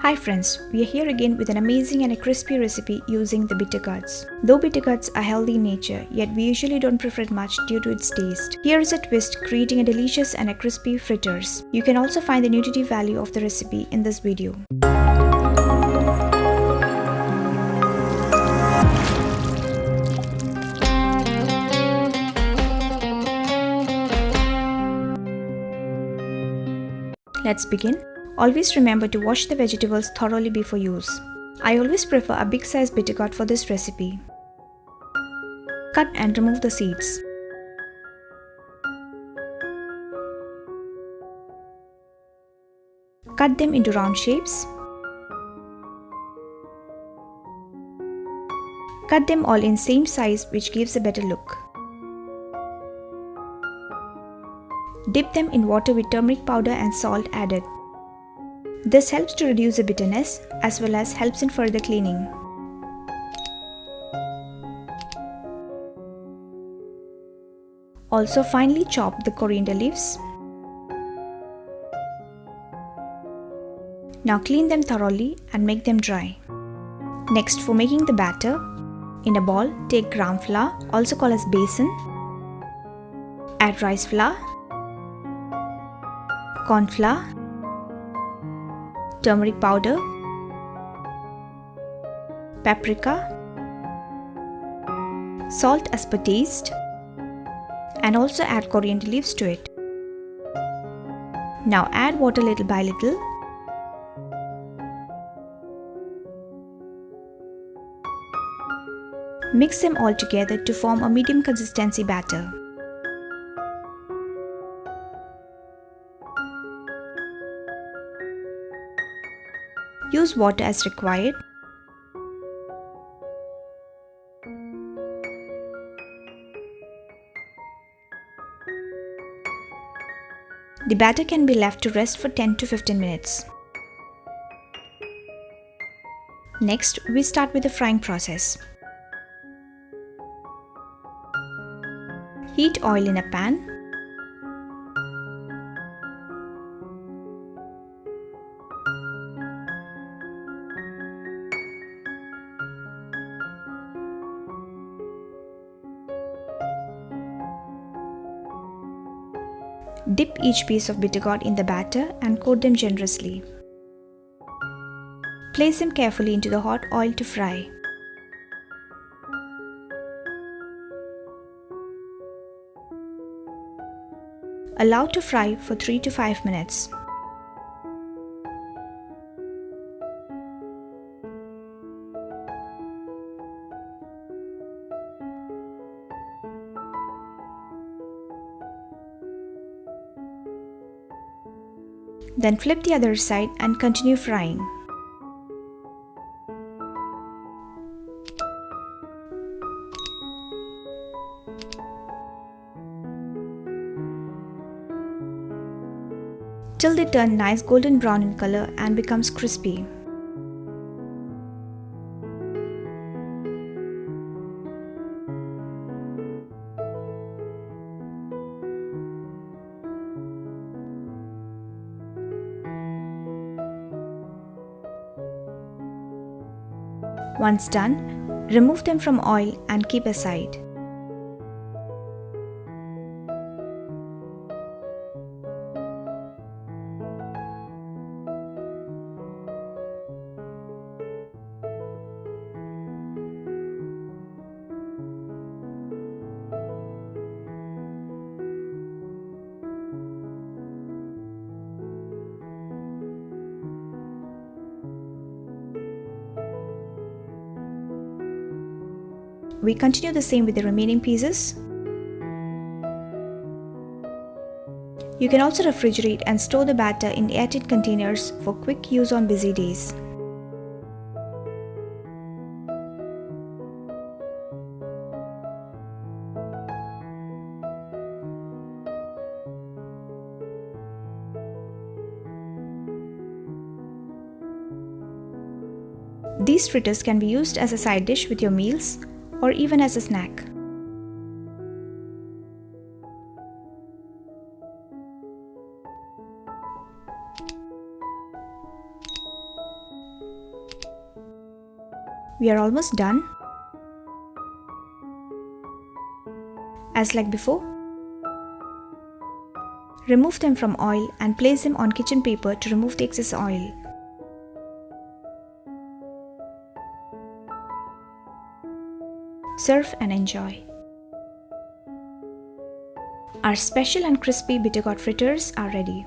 Hi friends, we are here again with an amazing and a crispy recipe using the Bittergourds. Though Bittergourds are healthy in nature, yet we usually don't prefer it much due to its taste. Here is a twist creating a delicious and a crispy fritters. You can also find the nutritive value of the recipe in this video. Let's begin. Always remember to wash the vegetables thoroughly before use. I always prefer a big size bittergourd for this recipe. Cut and remove the seeds. Cut them into round shapes. Cut them all in same size, which gives a better look. Dip them in water with turmeric powder and salt added. This helps to reduce the bitterness as well as helps in further cleaning. Also finely chop the coriander leaves. Now clean them thoroughly and make them dry. Next, for making the batter, in a bowl take gram flour, also called as besan. Add rice flour, corn flour, turmeric powder, paprika, salt as per taste, and also add coriander leaves to it. Now add water little by little. Mix them all together to form a medium consistency batter. Use water as required. The batter can be left to rest for 10 to 15 minutes. Next, we start with the frying process. Heat oil in a pan. Dip each piece of bittergourd in the batter and coat them generously. Place them carefully into the hot oil to fry. Allow to fry for 3 to 5 minutes. Then flip the other side and continue frying. Till they turn nice golden brown in color and becomes crispy. Once done, remove them from oil and keep aside. We continue the same with the remaining pieces. You can also refrigerate and store the batter in airtight containers for quick use on busy days. These fritters can be used as a side dish with your meals or even as a snack. We are almost done. As like before, remove them from oil and place them on kitchen paper to remove the excess oil. Serve and enjoy. Our special and crispy Bittergourd fritters are ready.